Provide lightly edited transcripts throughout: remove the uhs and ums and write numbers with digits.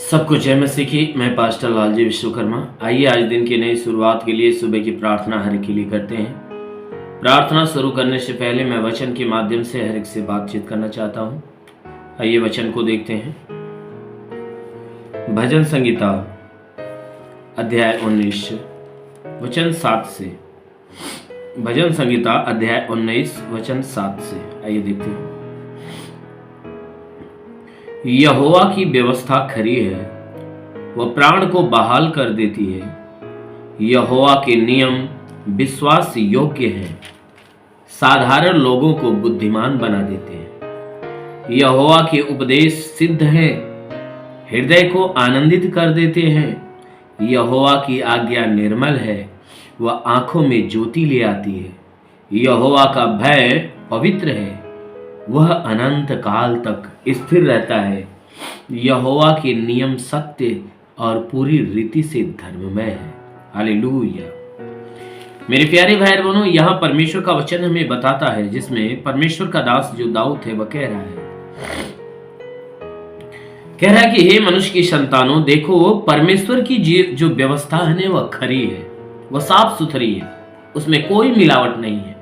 सबको जय मसीह की। मैं पास्टर लालजी विश्वकर्मा। आइए आज दिन की नई शुरुआत के लिए सुबह की प्रार्थना हर एक के लिए करते हैं। प्रार्थना शुरू करने से पहले मैं वचन के माध्यम से हर एक से बातचीत करना चाहता हूं। आइए वचन को देखते हैं। भजन संगीता अध्याय 19 वचन 7 से। भजन संगीता अध्याय 19 वचन 7 से आइए देखते हैं। यहोवा की व्यवस्था खरी है, वह प्राण को बहाल कर देती है। यहोवा के नियम विश्वास योग्य हैं, साधारण लोगों को बुद्धिमान बना देते हैं। यहोवा के उपदेश सिद्ध हैं, हृदय को आनंदित कर देते हैं। यहोवा की आज्ञा निर्मल है, वह आंखों में ज्योति ले आती है। यहोवा का भय पवित्र है, वह अनंत काल तक स्थिर रहता है। यहोवा के नियम सत्य और पूरी रीति से धर्ममय है। हालेलुया। मेरे प्यारे भाई बहनों, यहाँ परमेश्वर का वचन हमें बताता है, जिसमें परमेश्वर का दास जो दाऊद है वह कह रहा है कि हे मनुष्य की संतानों, देखो परमेश्वर की जो व्यवस्था है ना वह खरी है, वह साफ सुथरी है, उसमें कोई मिलावट नहीं है।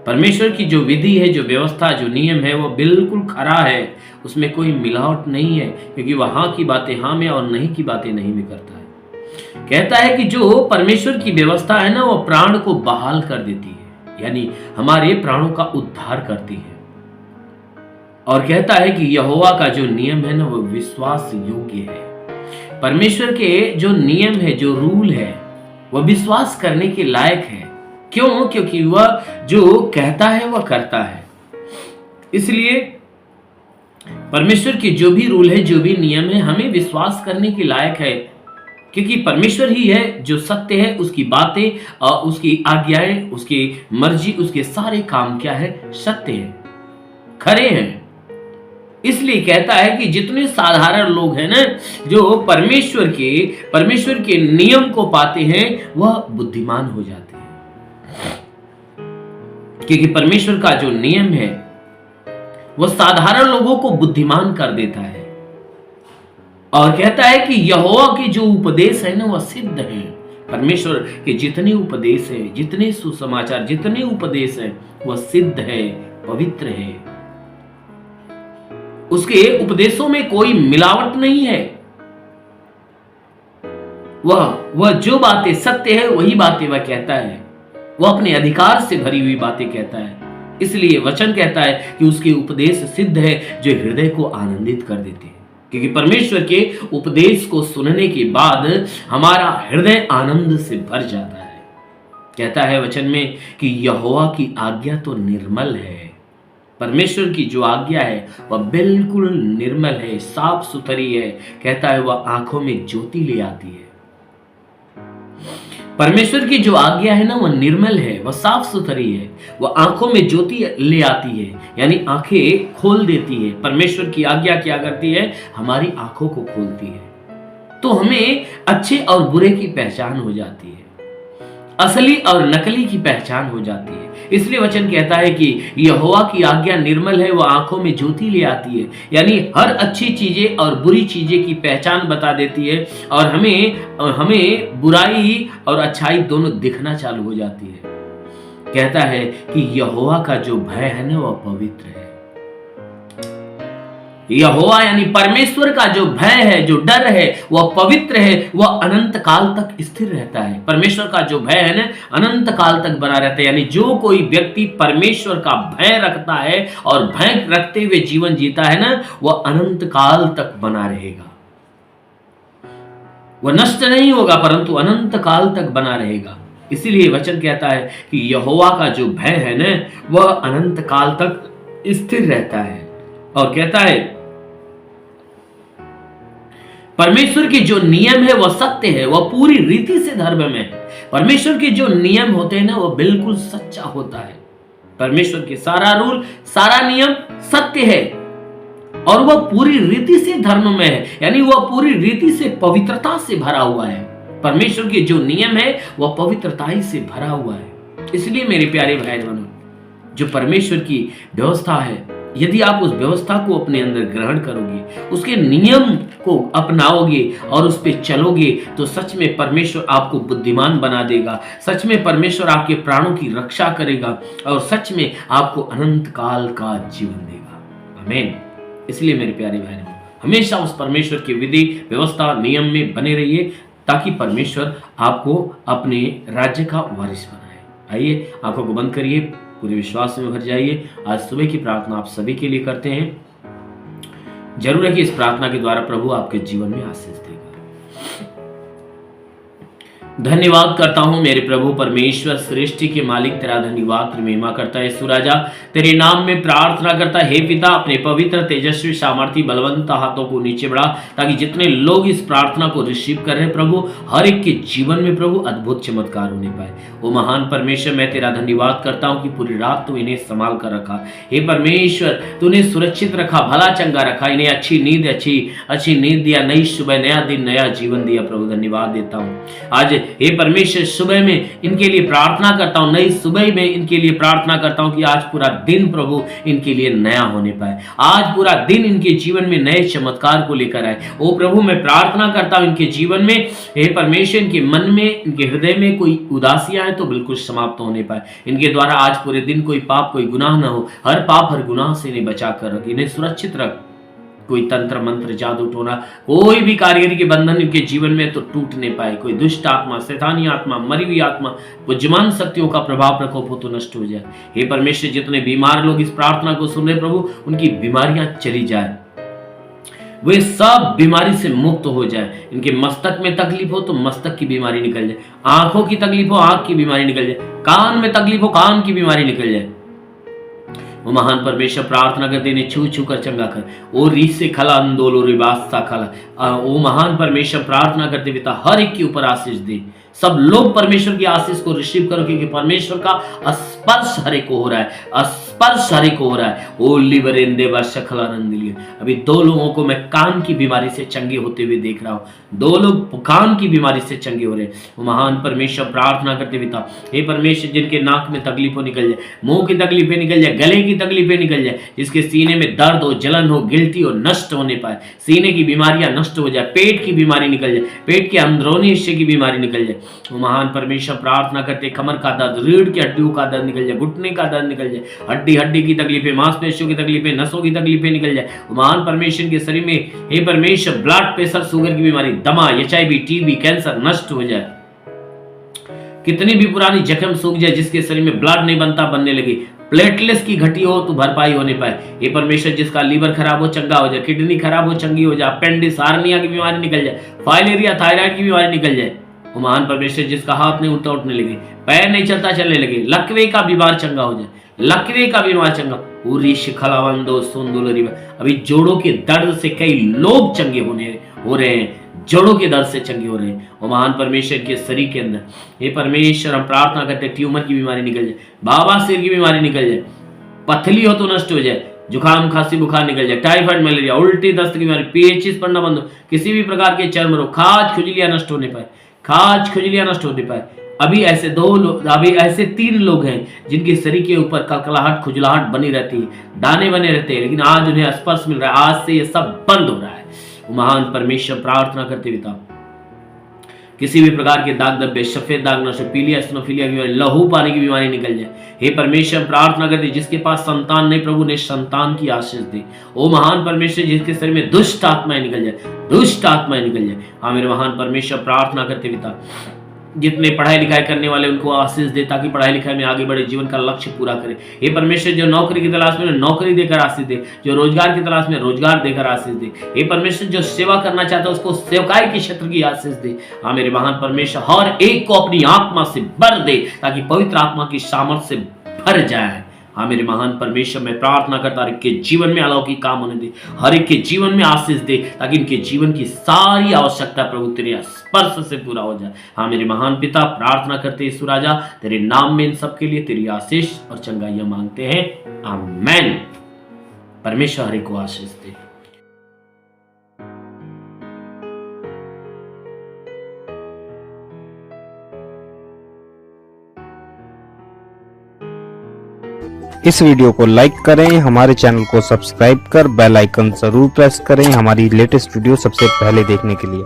परमेश्वर की जो विधि है, जो व्यवस्था, जो नियम है वह बिल्कुल खरा है, उसमें कोई मिलावट नहीं है, क्योंकि वह हाँ की बातें हाँ में और नहीं की बातें नहीं में करता है। कहता है कि जो परमेश्वर की व्यवस्था है ना वह प्राण को बहाल कर देती है, यानी हमारे प्राणों का उद्धार करती है। और कहता है कि यहोवा का जो नियम है ना वह विश्वास योग्य है। परमेश्वर के जो नियम है, जो रूल है, वह विश्वास करने के लायक है। क्यों? क्योंकि वह जो कहता है वह करता है। इसलिए परमेश्वर के जो भी रूल है, जो भी नियम है, हमें विश्वास करने के लायक है, क्योंकि परमेश्वर ही है जो सत्य है। उसकी बातें और उसकी आज्ञाएं, उसकी मर्जी, उसके सारे काम क्या है? सत्य है, खरे हैं। इसलिए कहता है कि जितने साधारण लोग हैं ना, जो परमेश्वर के नियम को पाते हैं, वह बुद्धिमान हो जाते हैं, क्योंकि परमेश्वर का जो नियम है वह साधारण लोगों को बुद्धिमान कर देता है। और कहता है कि यहोवा के जो उपदेश है ना वह सिद्ध है। परमेश्वर के जितने उपदेश है, जितने सुसमाचार, जितने उपदेश है, वह सिद्ध है, पवित्र है। उसके उपदेशों में कोई मिलावट नहीं है। वह जो बातें सत्य है वही बातें वह कहता है। वह अपने अधिकार से भरी हुई बातें कहता है। इसलिए वचन कहता है कि उसके उपदेश सिद्ध है, जो हृदय को आनंदित कर देते हैं, क्योंकि परमेश्वर के उपदेश को सुनने के बाद हमारा हृदय आनंद से भर जाता है। कहता है वचन में कि यहोवा की आज्ञा तो निर्मल है। परमेश्वर की जो आज्ञा है वह बिल्कुल निर्मल है, साफ सुथरी है। कहता है वह आंखों में ज्योति ले आती है। परमेश्वर की जो आज्ञा है ना वह निर्मल है, वह साफ सुथरी है, वह आंखों में ज्योति ले आती है, यानी आंखें खोल देती है। परमेश्वर की आज्ञा क्या करती है? हमारी आंखों को खोलती है। तो हमें अच्छे और बुरे की पहचान हो जाती है, असली और नकली की पहचान हो जाती है। इसलिए वचन कहता है कि यहोवा की आज्ञा निर्मल है, वह आंखों में ज्योति ले आती है, यानी हर अच्छी चीजें और बुरी चीजें की पहचान बता देती है, और हमें बुराई और अच्छाई दोनों दिखना चालू हो जाती है। कहता है कि यहोवा का जो भय है ना वह पवित्र है। यहोवा यानी परमेश्वर का जो भय है, जो डर है, वह पवित्र है, वह अनंत काल तक स्थिर रहता है। परमेश्वर का जो भय है ना अनंत काल तक बना रहता है, यानी जो कोई व्यक्ति परमेश्वर का भय रखता है और भय रखते हुए जीवन जीता है ना, वह अनंत काल तक बना रहेगा। वह नष्ट नहीं होगा, परंतु अनंत काल तक बना रहेगा। इसीलिए वचन कहता है कि यहोवा का जो भय है ना वह अनंत काल तक स्थिर रहता है। और कहता है परमेश्वर के जो नियम है वह सत्य है, वह पूरी रीति से धर्म में है। परमेश्वर के जो नियम होते हैं ना वह बिल्कुल सच्चा होता है। परमेश्वर के सारा रूल, सारा नियम सत्य है, और वह पूरी रीति से धर्म में है, यानी वह पूरी रीति से पवित्रता से भरा हुआ है। परमेश्वर के जो नियम है वह पवित्रता ही से भरा हुआ है। इसलिए मेरे प्यारे भाई बहनों, जो परमेश्वर की व्यवस्था है यदि आप उस व्यवस्था को अपने अंदर ग्रहण करोगे, उसके नियम को अपनाओगे और उस पे चलोगे, तो सच में परमेश्वर आपको बुद्धिमान बना देगा। सच में परमेश्वर आपके प्राणों की रक्षा करेगा और सच में आपको अनंत काल का जीवन देगा। आमीन। इसलिए मेरे प्यारे भाई बहनों, हमेशा उस परमेश्वर की विधि, व्यवस्था, नियम में बने रहिए, ताकि परमेश्वर आपको अपने राज्य का वारिस बनाए। आइए आंखों को बंद करिए, पूरे विश्वास में भर जाइए। आज सुबह की प्रार्थना आप सभी के लिए करते हैं। जरूर है कि इस प्रार्थना के द्वारा प्रभु आपके जीवन में आशीष देगा। धन्यवाद करता हूं मेरे प्रभु परमेश्वर, सृष्टि के मालिक, तेरा धन्यवाद, तेरी महिमा करता है यीशु राजा। तेरे नाम में प्रार्थना करता हे पिता, अपने पवित्र, तेजस्वी, सामर्थी, बलवंत हाथों को नीचे बढ़ा, ताकि जितने लोग इस प्रार्थना को रिसीव कर रहे हैं प्रभु, हर एक के जीवन में प्रभु अद्भुत चमत्कार होने पाए। वो महान परमेश्वर, मैं तेरा धन्यवाद करता हूँ कि पूरी रात तू इन्हें संभाल कर रखा। हे परमेश्वर, तूने सुरक्षित रखा, भला चंगा रखा, इन्हें अच्छी नींद दिया, नई सुबह, नया दिन, नया जीवन दिया प्रभु। धन्यवाद देता हूँ। आज हे परमेश्वर, सुबह में इनके लिए प्रार्थना करता हूं, नई सुबह में इनके लिए प्रार्थना करता हूं कि आज पूरा दिन प्रभु इनके लिए नया होने पाए। आज पूरा दिन इनके जीवन में नए चमत्कार को लेकर आए। ओ प्रभु, मैं प्रार्थना करता हूं इनके जीवन में, हे परमेश्वर, इनके मन में, इनके हृदय में कोई उदासियां है तो बिल्कुल समाप्त होने पाए। इनके द्वारा आज पूरे दिन कोई पाप, कोई गुनाह ना हो। हर पाप, हर गुनाह से इन्हें बचा कर रख, इन्हें सुरक्षित रख। कोई तंत्र मंत्र, जादू टोना, कोई भी कारीगरी के बंधन इनके जीवन में तो टूट नहीं पाए। कोई दुष्ट आत्मा, शैतानी आत्मा, मरी हुई आत्मा, बुद्धिमान शक्तियों का प्रभाव प्रकोप हो तो नष्ट हो जाए। हे परमेश्वर, जितने बीमार लोग इस प्रार्थना को सुन रहे प्रभु, उनकी बीमारियां चली जाए, वे सब बीमारी से मुक्त हो जाए। इनके मस्तक में तकलीफ हो तो मस्तक की बीमारी निकल जाए, आंखों की तकलीफ हो आंख की बीमारी निकल जाए, कान में तकलीफ हो कान की बीमारी निकल जाए। वो महान परमेश्वर, प्रार्थना करते इन्हें छू छू कर चंगा कर। ओ रीस से खला अंदोलो रिबास्ता खला। ओ महान परमेश्वर, प्रार्थना करते पिता हर एक के ऊपर आशीष दे। सब लोग परमेश्वर की आशीष को रिसीव करो, क्योंकि परमेश्वर का स्पर्श हर एक को हो रहा है, स्पर्श हर एक को हो रहा है। ओ लिबरेंदे वर्षखलानंद लिए। अभी 2 लोगों को मैं कान की बीमारी से चंगे होते हुए देख रहा हूं। 2 लोग कान की बीमारी से चंगे हो रहे हैं। वो महान परमेश्वर, प्रार्थना करते पिता, हे परमेश्वर, जिनके नाक में तकलीफ हो निकल जाए, मुंह की तकलीफें निकल जाए, गले की तकलीफें निकल जाए, जिसके सीने में दर्द हो, जलन हो, गिल्टी हो, नष्ट होने पाए। सीने की बीमारियां नष्ट हो जाए, पेट की बीमारी निकल जाए, पेट के अंदरूनी हिस्से की बीमारी निकल जाए। वो महान परमेश्वर, प्रार्थना करते कमर का दर्द, रीढ़ की हड्डियों का दर्द निकल जाए, घुटने का दर्द निकल जाए, हड्डी की तकलीफें, मांसपेशियों की तकलीफें, नसों की तकलीफें निकल जाए। वो महान परमेश्वर के शरीर में, हे परमेश्वर, ब्लड प्रेशर, शुगर की बीमारी, दमा, HIV, TB, कैंसर नष्ट हो जाए। कितनी भी पुरानी जख्म सूख जाए, जिसके शरीर में ब्लड नहीं बनता, बनने लगे, प्लेटलेट्स की घटी हो तो भरपाई होने पाए। ये परमेश्वर, जिसका लीवर खराब हो चंगा हो जाए, किडनी खराब हो चंगी हो जाए, अपेंडिक्स, हार्निया की बीमारी निकल जाए, फाइलेरिया, थायराइड की बीमारी निकल जाए। वो महान परमेश्वर, जिसका हाथ नहीं उल्टा उठने लगे, पैर नहीं चलता चलने लगे, लकवे का बीमार चंगा हो जाए, लकवे का बीमार चंगा, पूरी शिखलावंदो सुंदुलरी। अभी जोड़ों के दर्द से कई लोग चंगे हो रहे हैं, जोड़ों के दर्द से चंगे हो रहे हैं। वो महान परमेश्वर के शरीर के अंदर, हे परमेश्वर, हम प्रार्थना करते हैं ट्यूमर की बीमारी निकल जाए, बवासीर की बीमारी निकल जाए, पथली हो तो नष्ट हो जाए, जुकाम, खांसी, बुखार निकल जाए, टाइफाइड, मलेरिया, उल्टी, दस्त की बीमारी, पीएचएस पड़ना बंद हो, किसी भी प्रकार के चर्म रोग, खाज खुजलियां नष्ट होने पाए, खाज खुजलियां नष्ट होने पाए। अभी ऐसे 3 लोग हैं जिनके शरीर के ऊपर कलकलाहट, खुजलाहट बनी रहती है, दाने बने रहते हैं, लेकिन आज उन्हें स्पर्श मिल रहा है। आज से ये सब बंद हो रहा है। महान परमेश्वर, प्रार्थना करते पिता, किसी भी प्रकार के दाग धब्बे, सफेद दाग नष्ट, पीलिया, स्नोफिलिया की बीमारी, लहू पानी की बीमारी निकल जाए। हे परमेश्वर, प्रार्थना करते, जिसके पास संतान नहीं प्रभु ने संतान की आशीष दे। ओ महान परमेश्वर, जिसके शरीर में दुष्ट आत्माएं निकल जाए, दुष्ट आत्माएं निकल जाए। हाँ मेरे महान परमेश्वर, प्रार्थना करते पिता, जितने पढ़ाई लिखाई करने वाले उनको आशीष दे, ताकि पढ़ाई लिखाई में आगे बढ़े, जीवन का लक्ष्य पूरा करे। हे परमेश्वर, जो नौकरी की तलाश में नौकरी देकर आशीष दे, जो रोजगार की तलाश में रोजगार देकर आशीष दे। हे परमेश्वर, जो सेवा करना चाहता है उसको सेवकाई के क्षेत्र की आशीष दे। हाँ मेरे महान परमेश्वर, हर एक को अपनी आत्मा से भर दे, ताकि पवित्र आत्मा की सामर्थ्य से भर जाए। हाँ मेरे महान परमेश्वर, मैं प्रार्थना करता हर एक के जीवन में अलौकिक काम होने दे, हर एक के जीवन में आशीष दे, ताकि इनके जीवन की सारी आवश्यकता प्रभु तेरे स्पर्श से पूरा हो जाए। हाँ मेरे महान पिता, प्रार्थना करते यीशु राजा, तेरे नाम में इन सब के लिए तेरी आशीष और चंगाइयां मांगते हैं। आमीन। परमेश्वर हर एक को आशीष दे। इस वीडियो को लाइक करें, हमारे चैनल को सब्सक्राइब कर बेल आइकन जरूर प्रेस करें हमारी लेटेस्ट वीडियो सबसे पहले देखने के लिए।